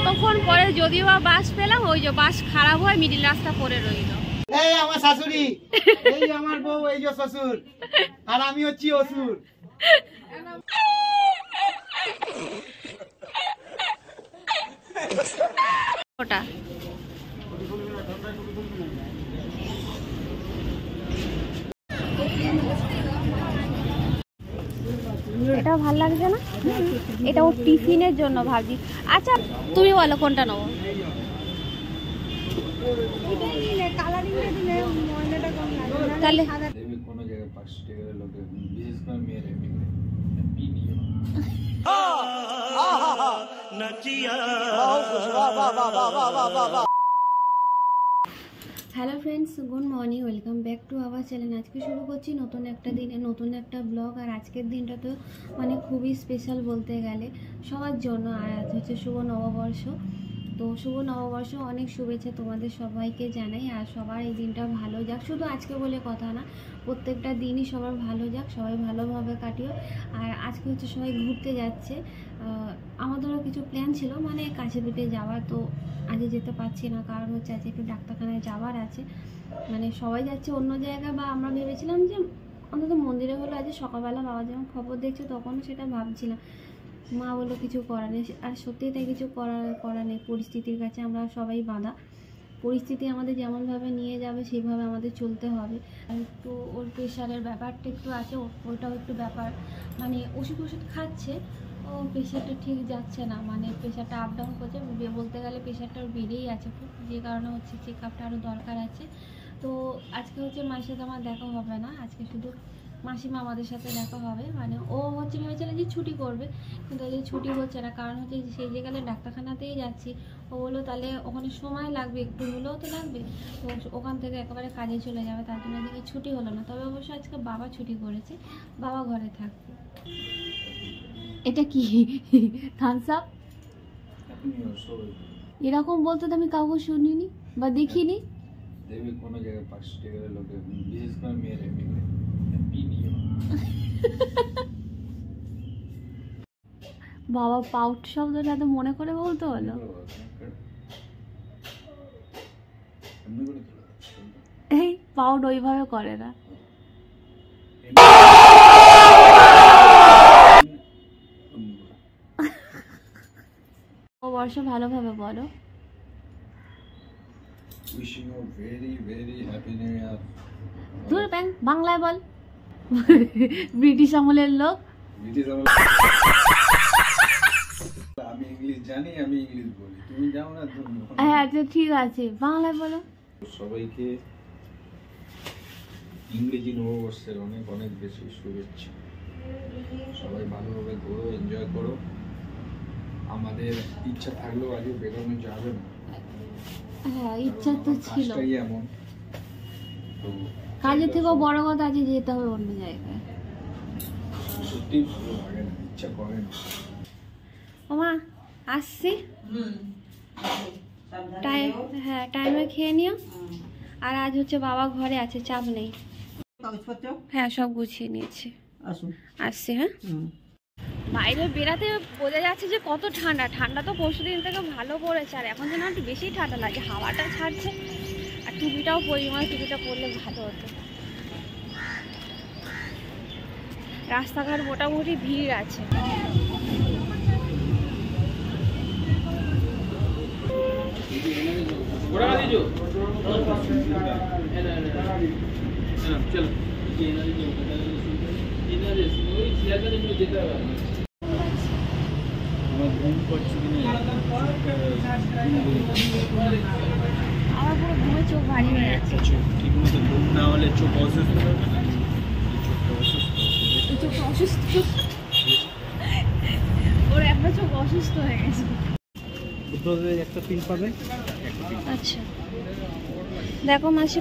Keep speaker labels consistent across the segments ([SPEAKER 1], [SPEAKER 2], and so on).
[SPEAKER 1] কতক্ষণ পরে যদিও বা বাস পেলাম, ওই যে বাস খারাপ হয় মিডিল রাস্তা পড়ে রইল।
[SPEAKER 2] এই আমার শাশুড়ি, এই আমার বউ, এই যে শ্বশুর, আর আমি হচ্ছি অসুর।
[SPEAKER 1] ওটা এটা ভাল লাগছে না, এটা ও টিফিনের জন্য ভাবছি। আচ্ছা তুমি বলো কোনটা নেবো? তাহলে hello friends, good morning, welcome back to our channel. আজকে শুরু করছি নতুন একটা দিনে নতুন একটা ব্লগ। আর আজকের দিনটা তো মানে খুবই স্পেশাল বলতে গেলে সবার জন্য। আর আজ হচ্ছে শুভ নববর্ষ। তো শুভ নববর্ষ, অনেক শুভেচ্ছা তোমাদের সবাইকে জানাই। আর সবার এই দিনটা ভালো যাক, শুধু আজকে বলে কথা না, প্রত্যেকটা দিনই সবার ভালো যাক, সবাই ভালোভাবে কাটিও। আর আজকে হচ্ছে সবাই ঘুরতে যাচ্ছে। আমাদেরও কিছু প্ল্যান ছিল, মানে কাছে পিঠে যাওয়ার, তো আজকে যেতে পারছি না, কারণ হচ্ছে আজকে একটু ডাক্তারখানায় যাওয়ার আছে। মানে সবাই যাচ্ছে অন্য জায়গায়, বা আমরা ভেবেছিলাম যে অন্তত মন্দিরে হলো। আজ সকালবেলা বাবা যখন খবর দেখছে তখনও সেটা ভাবছিলাম, মা বললো কিছু করার নেই। আর সত্যিই তাই, কিছু করার নেই, পরিস্থিতির কাছে আমরা সবাই বাঁধা। পরিস্থিতি আমাদের যেমনভাবে নিয়ে যাবে সেইভাবে আমাদের চলতে হবে। আর একটু ওর প্রেশারের ব্যাপারটা একটু আছে, ওটাও একটু ব্যাপার, মানে ওষুধ খাচ্ছে, ও প্রেশারটা ঠিক যাচ্ছে না, মানে প্রেশারটা আপ ডাউন করছে। বলতে গেলে প্রেশারটা বেড়েই আছে খুব, যে কারণে হচ্ছে চেক আপটা আরও দরকার আছে। তো আজকে হচ্ছে মায়ের সাথে আমার দেখা হবে না, আজকে শুধু মাসিমা আমাদের সাথে দেখা হবে। মানে ও হচ্ছে ভেবেছিলাম যে ছুটি করবে, কিন্তু এই ছুটি হচ্ছে না, কারণ হচ্ছে সেই জায়গায় ডাক্তারখানাতেই যাচ্ছি। ও বললো তাহলে ওখানে সময় লাগবে, একটু হলেও তো লাগবে, তো ওখান থেকে একেবারে কাজে চলে যাবে, তার জন্য দিকে ছুটি হলো না। তবে অবশ্য আজকে বাবা ছুটি করেছে, বাবা ঘরে থাকবে। এটা কি থামস আপ এরকম বলতে তো আমি কাউকে শুনিনি বা দেখিনি।
[SPEAKER 3] দেবী কোনো জায়গায় 5 টাকা লোকে বিশেষ করে মেয়েরা
[SPEAKER 1] বাবা পাউট শব্দটা তো মনে করে বলতে হলো। এই পাউট ওইভাবে করে না। বর্ষ ভালোভাবে বলো।
[SPEAKER 3] Wishing you very very happy new year.
[SPEAKER 1] দূর ব্যাং বাংলায় বল। ব্রিটিশ আমলের লোক।
[SPEAKER 3] আমি ইংলিশ জানি, আমি ইংলিশ বলি, তুমি জানো না?
[SPEAKER 1] হ্যাঁ আচ্ছা ঠিক আছে, বাংলায় বলো।
[SPEAKER 3] সবাইকে ইংরেজি নববর্ষের অনেক অনেক বেশি শুভেচ্ছা। সবাই ভালোভাবে ঘোরো, এনজয় করো। আমাদের ইচ্ছা থাকলেও আজকে বেরোনো যাবে না।
[SPEAKER 1] হ্যাঁ ইচ্ছা তো ছিল,
[SPEAKER 3] এমন তো
[SPEAKER 1] কাজের থেকেও বড় কথা আছে, যেতে হবে অন্য জায়গায়।
[SPEAKER 3] সত্যি ভালো লাগে না, ইচ্ছা করে না।
[SPEAKER 1] ওমা আসছি, হ্যাঁ টাইমে খেয়ে নিও। আর আজ হচ্ছে বাবা ঘরে আছে, চাপ নেই। হ্যাঁ সব গুছিয়ে নিয়েছি, আসছি। হ্যাঁ বাইরে বেরাতে বোঝা যাচ্ছে যে কত ঠান্ডা। ঠান্ডা তো পরশুদিন থেকে ভালো পড়েছে, আর এখন যেন একটু বেশি ঠান্ডা লাগে, হাওয়াটা ছাড়ছে। আর টুপিটাও পরিমাণে, টুপিটা পরলে ভালো হতো। রাস্তাঘাট মোটামুটি ভিড় আছে। আমার পুরো ঘুমে চোখ ভারী হয়ে যাচ্ছে।
[SPEAKER 2] ঠিক মতো ঘুম না হলে চোখ অসুস্থ হবে না,
[SPEAKER 1] চোখটা অসুস্থ, ওর একটা চোখ অসুস্থ হয়ে গেছে।
[SPEAKER 2] একটা পিন পাবে।
[SPEAKER 1] আচ্ছা দেখো মাসি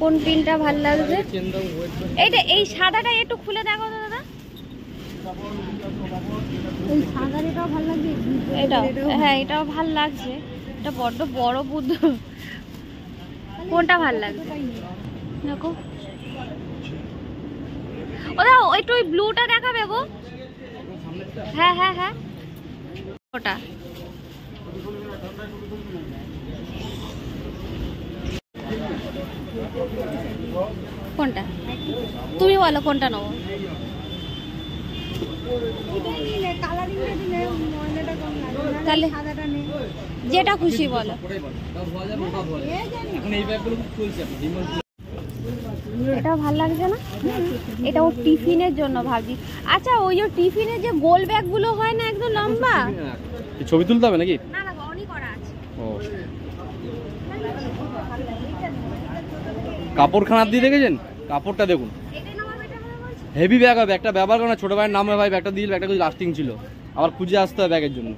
[SPEAKER 1] কোন পিনটা ভালো লাগবে। এইটা এই সাদাটা একটু খুলে দেখো তো দাদা। এই সাদাটাও ভালো লাগছে, এটাও হ্যাঁ এটাও ভালো লাগছে। এটা বড্ড বড় বুদ্ধ, কোনটা ভালো লাগবে দেখো। ওটা একটু ওই ব্লুটা দেখাবে গো। হ্যাঁ হ্যাঁ হ্যাঁ ওটা কোনটা তুমি বলো, কোনটা নেবো? তাহলে যেটা খুশি বলো। এটা ভাল লাগছে না? এটা ও টিফিনের জন্য ভাবছি। আচ্ছা, ওই যে টিফিনের যে গোল ব্যাগ গুলো হয় না একদম লম্বা,
[SPEAKER 4] ছবি তুলতে হবে নাকি?
[SPEAKER 1] না না, অনই করা আছে।
[SPEAKER 4] ও, কাপড়খানার দিয়ে দেখেছেন? কাপড়টা দেখুন,
[SPEAKER 1] এটা নামা বেটার হবে বলছি।
[SPEAKER 4] হেভি ব্যাগ হবে। একটা ব্যবহার করে না, ছোট ভাইয়ের নামে ভাই ব্যাগটা দিয়ে ব্যাগটা লাস্টিং ছিল, আবার খুঁজে আসতে হবে ব্যাগের জন্য।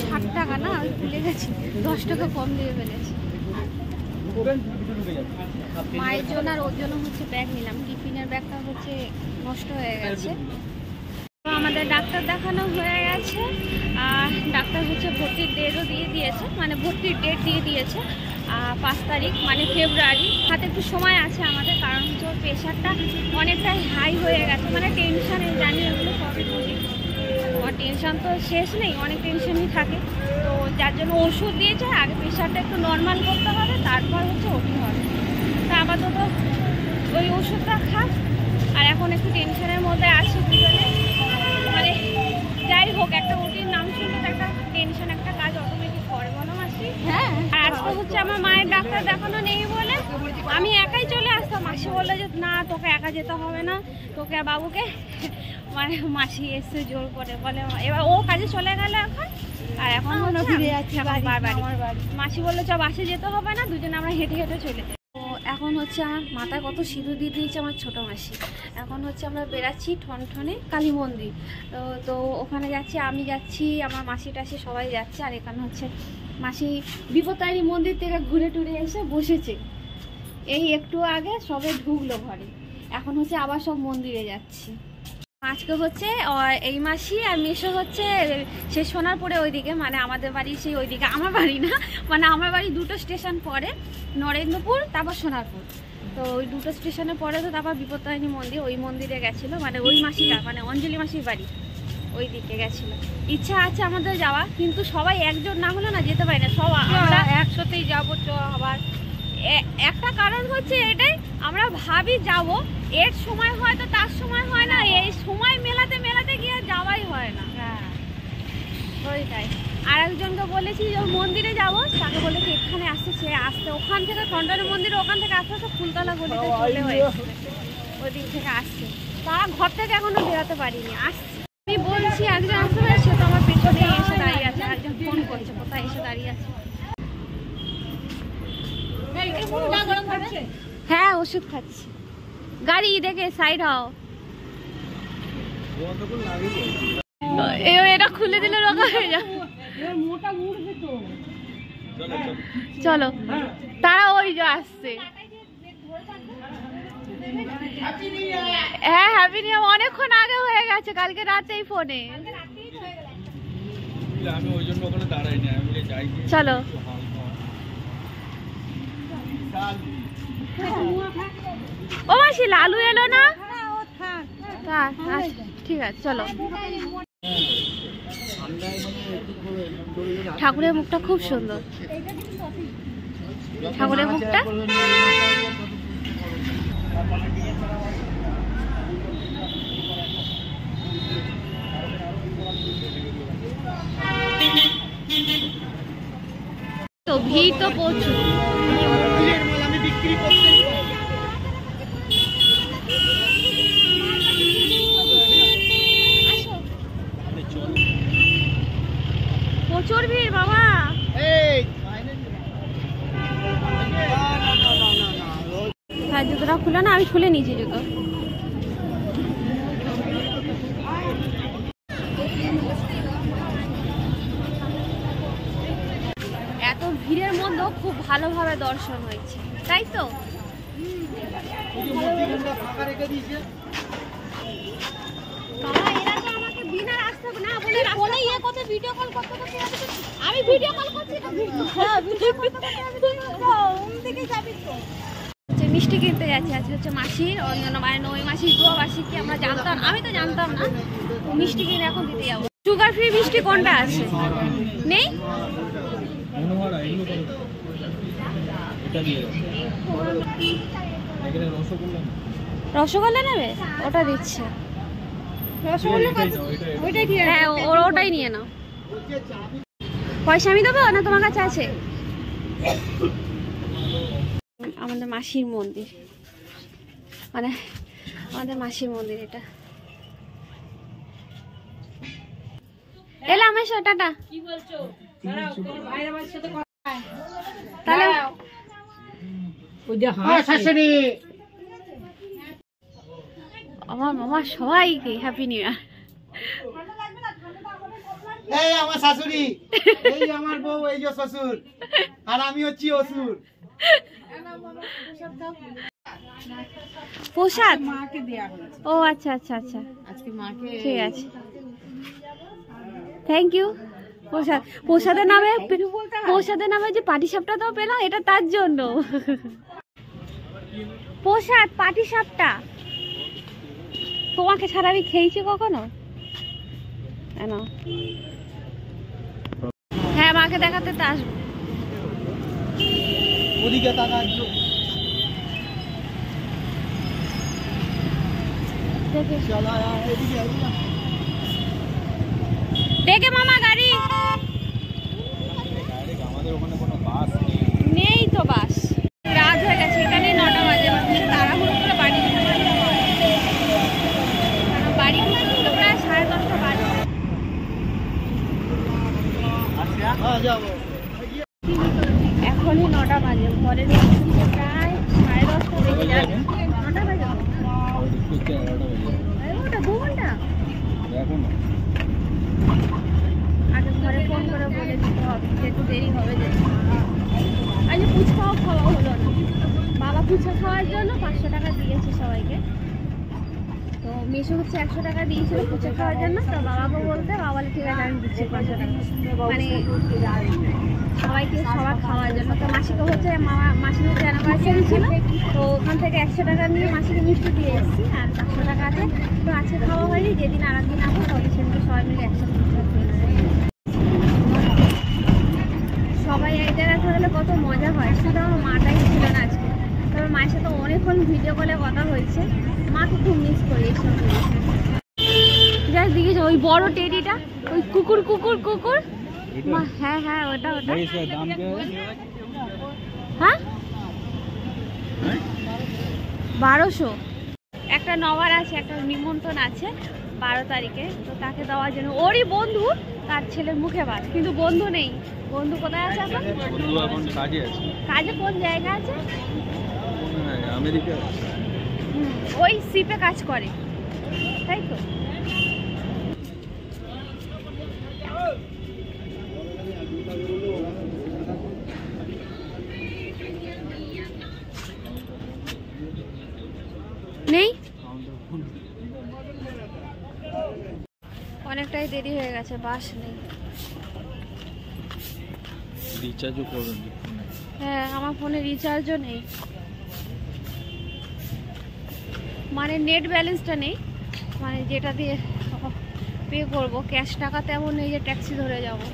[SPEAKER 1] 60 টাকা না, আমি ভুলে গেছি, 10 টাকা কম দিয়ে ফেলেছি। মায়ের জন্য আর ওর জন্য হচ্ছে ব্যাগ নিলাম। টিফিনের ব্যাগটা হচ্ছে নষ্ট হয়ে গেছে। তো আমাদের ডাক্তার দেখানো হয়ে গেছে, আর ডাক্তার হচ্ছে ভর্তির ডেটও দিয়ে দিয়েছে, মানে ভর্তির ডেট দিয়ে দিয়েছে 5 তারিখ, মানে ফেব্রুয়ারি। হাতে একটু সময় আছে আমাদের, কারণ হচ্ছে ওর প্রেশারটা অনেকটাই হাই হয়ে গেছে, মানে টেনশানে জানি এগুলো সবই বুঝি। আর টেনশন তো শেষ নেই, অনেক টেনশনই থাকে। তো যার জন্য ওষুধ দিয়েছে, আগে প্রেশারটা একটু নর্মাল করতে হবে, তারপর হচ্ছে ওটি হবে। তা আপাতত ওই ওষুধটা খাক, আর এখন একটু টেনশনের মধ্যে আছে দুজনে। মানে যাই হোক, একটা ওটির নাম শুনলে তো একটা টেনশন, একটা কাজ অটোমেটিক করে, বলো মাসি? হ্যাঁ। আর আজকে হচ্ছে আমার মায়ের ডাক্তার দেখানো নেই বলে আমি একাই চলে আসতাম। মাসি বললো যে না, তোকে একা যেতে হবে না, তোকে আর বাবুকে, মানে মাসি এসে জোর করে বলে। এবার ও কাজে চলে গেল এখন, আর এখন ফিরে যাচ্ছি বাড়ি। মাসি বললো চ, বাসে যেতে হবে না, দুজনে আমরা হেঁটে হেঁটে চলে যাই। তো এখন হচ্ছে আমার মাথায় কত সিঁদুর দিয়ে দিয়েছে আমার ছোটো মাসি। এখন হচ্ছে আমরা বেরাচ্ছি ঠনঠনে কালী মন্দির। তো ওখানে যাচ্ছি, আমি যাচ্ছি, আমার মাসি টাসি সবাই যাচ্ছে। আর এখানে হচ্ছে মাসি বিপত্তারিণী মন্দির থেকে ঘুরে টুরে এসে বসেছে। এই একটু আগে সবে ঢুকলো ঘরে। এখন হচ্ছে আবার সব মন্দিরে যাচ্ছি। আজকে হচ্ছে এই মাসি আর মেশো হচ্ছে সে সোনারপুরে ওইদিকে, মানে আমাদের বাড়ি সেই ওইদিকে, আমার বাড়ি না, মানে আমার বাড়ি দুটো স্টেশন পরে, নরেন্দ্রপুর তারপর সোনারপুর। তো ওই দুটো স্টেশনে পরে তো তারপর বিপত্তারিণী মন্দির, ওই মন্দিরে গেছিলো, মানে ওই মাসিটা, মানে অঞ্জলি মাসির বাড়ি ওই দিকে গেছিলো। ইচ্ছা আছে আমাদের যাওয়া, কিন্তু সবাই একজন না হলে না যেতে পারি না, সব আমরা একসাথেই যাবো। চ আবার একটা কারণ হচ্ছে এটাই, আমরা ভাবি যাব, এর সময় হয় তো তার সময় হয় না, এই সময় মেলাতে মেলাতে গিয়ে যাওয়াই হয় না। হ্যাঁ, ওইটাই। আর একজনকে বলেছি যে মন্দিরে যাব, তাকে বলেছি এখানে আসতে, সে আসতে ওখান থেকে ঠনঠনের মন্দিরে, ওখান থেকে আসতে আসতে ফুলতলা গলিতে চলে হয়েছে, ওই দিক থেকে আসছে। তারা ঘর থেকে এখনো বেরোতে পারিনি, আসছে। আমি বলছি একজন আসতে পারে, সে তো আমার পেছনে এসে দাঁড়িয়ে আছে, একজন ফোন করছে কোথায় এসে দাঁড়িয়ে আছে। হ্যাঁ, ওষুধ খাচ্ছি। গাড়ি দেখে সাইড হও। এটা খুলে দিলে রোগা হয়ে যাবে। চলো, তারা ওই যে আসছে। হ্যাঁ, হ্যাপি নিউ ইয়ার অনেকক্ষণ আগে হয়ে গেছে, কালকে রাতেই ফোনে। চলো, ও মাসি লালু এলো না? ঠিক আছে, চলো। ঠাকুরের মুখটা খুব সুন্দর, ঠাকুরের মুখটা। তো ভিড় তো প্রচুর।
[SPEAKER 2] আমি বিক্রি করতে
[SPEAKER 1] প্রচুর ভিড় বাবা। হ্যাঁ, জুতোটা খুলে না, আমি খুলে নিয়েছি জুতো। এত ভিড়ের মধ্যেও খুব ভালোভাবে দর্শন হয়েছে, তাই তো?
[SPEAKER 2] ফাঁকা রেখে দিয়েছে।
[SPEAKER 1] আমি ভিডিও কল করছি, মিষ্টি কিনতে যাচ্ছি। আজকে হচ্ছে মাসির অন্য, মানে ওই মাসির দুয়া বার্ষিকী, আমরা জানতাম, আমি তো জানতাম না। মিষ্টি কিনে এখন দিতে যাবো। সুগার ফ্রি মিষ্টি কোনটা আছে? নেই?
[SPEAKER 3] মনোহরা এগুলো করো, এটা দিয়ে দাও। এখানে রসগোল্লা না?
[SPEAKER 1] রসগোল্লা নেবে? ওটা দিচ্ছে। হ্যাঁ ওটাই নিয়ে নাও। পয়সা আমি দেবো না তোমার কাছে আছে? আমাদের মাসির মন্দির, মানে আমাদের মাসির মন্দির এটা। এলাম, এসো, টাটা। তাহলে আমার মামা সবাইকে হ্যাপি নিউ ইয়ার।
[SPEAKER 2] এই আমার শাশুড়ি, এই আমার বউ, এই যে শ্বশুর, আর আমি হচ্ছি অসুর।
[SPEAKER 1] প্রসাদ?
[SPEAKER 5] মাকে দেয়া হয়েছে
[SPEAKER 1] ও আচ্ছা আচ্ছা আচ্ছা,
[SPEAKER 5] আজকে মাকে।
[SPEAKER 1] ঠিক আছে, থ্যাংক ইউ। প্রসাদ, প্রসাদের নামে যে পাটিসাপটা তো পেলাম, এটা তার জন্য। প্রসাদ পাটিসাপটা তোমাকে ছাড়া আমি খেয়েছি কখনো? হ্যাঁ, মাকে দেখাতে তো আসবো।
[SPEAKER 2] ওদিকে তাকাচ্ছো।
[SPEAKER 1] দেখে মামা গাড়ি
[SPEAKER 3] আমাদের ওখানে কোনো বাস নেই।
[SPEAKER 1] নেই তো, বাস রাত হয়ে গেছে, এখানে 9টা বাজে। তাড়াহুড়ো করে বাড়ি যেতে পারি, কারণ বাড়ি ঢুকতে প্রায় 10:30 বাজে। এখনই 9টা বাজে, ঘরে ঢুকতে প্রায় 10:30 বেজে যাবে। 9টা বাজে, 2 ঘন্টা।
[SPEAKER 3] দেখো না,
[SPEAKER 1] আগে ঘরে ফোন করে বলে দিতে হবে যে একটু দেরি হবে যেতে। আজ ফুচকাও খাওয়া হলো না। বাবা ফুচকা খাওয়ার জন্য 500 টাকা দিয়েছে সবাইকে। তো মেশো হচ্ছে 100 টাকা দিয়েছিল ফুচকা খাওয়ার জন্য। তো বাবাকে বলতে, বাবা বলে ঠিক আছে আমি দিচ্ছি 500 টাকা, মানে সবাইকে সবার খাওয়ার জন্য। তো মাসিকে হচ্ছে মাসি হচ্ছে অ্যানিভার্সারি ছিল, তো ওখান থেকে 100 টাকা নিয়ে মাসিকে মিষ্টি দিয়ে এসেছি, আর 500 টাকা আছে। তো আজকে খাওয়া হয়নি, যেদিন আর একদিন আসবো তবে সেদিন সবাই মিলে একসাথে ফুচকা খেয়ে নেবো। সবাই এক জায়গায় থাকলে কত মজা হয়। শুধু আমার মাটাই ছিল না আজকে, তবে মায়ের সাথে অনেকক্ষণ ভিডিও কলে কথা হয়েছে। মাকে খুব মিস করি এইসব জিনিস। যাই দিকে ওই বড় টেডিটা, ওই কুকুর কুকুর কুকুর, হ্যাঁ হ্যাঁ ওটা ওটা।
[SPEAKER 3] দাম কে?
[SPEAKER 1] হ্যাঁ 1200। একটা নবার আছে, একটা নিমন্ত্রণ আছে 12 তারিখে, তো তাকে দেওয়ার জন্য। ওরই বন্ধু, তার ছেলের মুখে ভাত, কিন্তু বন্ধু নেই। বন্ধু কোথায় আছে এখন?
[SPEAKER 3] বন্ধু এখন কাজে আছে।
[SPEAKER 1] কাজে কোন জায়গা আছে?
[SPEAKER 3] আমেরিকা।
[SPEAKER 1] ওই শিপে কাজ করে, তাই তো। নেই, অনেকটাই দেরি হয়ে গেছে, বাস নেই।
[SPEAKER 3] রিচার্জও করুন।
[SPEAKER 1] হ্যাঁ, আমার ফোনে রিচার্জও নেই, মানে নেট ব্যালেন্সটা নেই, মানে যেটা দিয়ে পে করবো। ক্যাশ টাকা তেমন নেই যে ট্যাক্সি ধরে যাবো।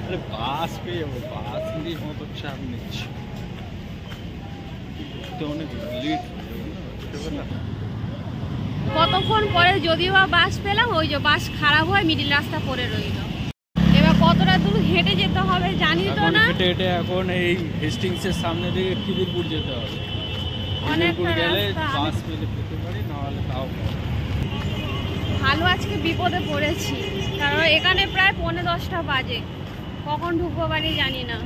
[SPEAKER 3] আরে বাস পেয়ে যাবো, বাস নিয়ে কত চাপ নিচ্ছি, তো অনেক লেট হয়ে যাবে।
[SPEAKER 1] কতক্ষণ পরে যদিও বা বাস পেলাম, ওই যে বাস খারাপ হয়, মিডিল রাস্তা পড়ে রইল। এবার কতটা দূর হেঁটে যেতে হবে জানি তো না।
[SPEAKER 3] হেঁটে হেঁটে এখন এই হেস্টিংসের সামনে থেকে খিদিরপুর যেতে হবে।
[SPEAKER 1] অনেকটা
[SPEAKER 3] গেলে
[SPEAKER 1] রাস্তা।
[SPEAKER 3] বাস পেলে পেতে পারি, নাহলে তাও
[SPEAKER 1] ভালো আজকে বিপদে পড়েছি, কারণ এখানে প্রায় 9:45 বাজে। কখন ঢুকবো বাড়ি জানি না।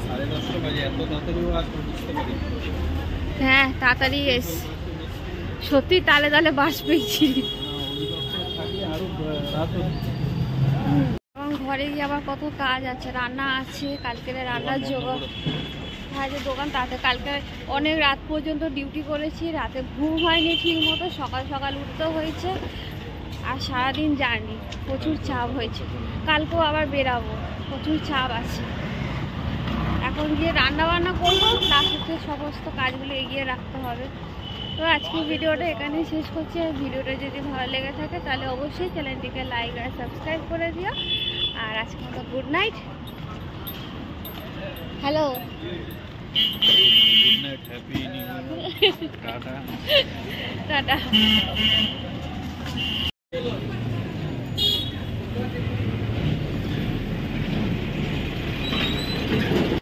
[SPEAKER 3] 10:30 বাজে, এত তাড়াতাড়িও আর বুঝতে পারি।
[SPEAKER 1] হ্যাঁ তাড়াতাড়ি এস, সত্যি তালে তালে বাস পেয়েছি। এবং ঘরে গিয়ে আবার কত কাজ আছে, রান্না আছে, কালকের রান্নার জোগাড়। হ্যাঁ যে দোকান, তাতে কালকে অনেক রাত পর্যন্ত ডিউটি করেছি, রাতে ঘুম হয়নি ঠিক মতো, সকাল সকাল উঠতে হয়েছে, আর সারাদিন জার্নি, প্রচুর চাপ হয়েছে। কালকেও আবার বেরাবো, প্রচুর চাপ আছে। এখন গিয়ে রান্না বান্না করবো, তার সাথে সমস্ত কাজগুলো এগিয়ে রাখতে হবে। তো আজকে ভিডিওটা এখানেই শেষ করছি। আর ভিডিওটা যদি ভালো লেগে থাকে তাহলে অবশ্যই চ্যানেলটিকে লাইক আর সাবস্ক্রাইব করে দিও। আর আজকে মতো good night. Hello,
[SPEAKER 3] good night, happy new year, tata.
[SPEAKER 1] Tata.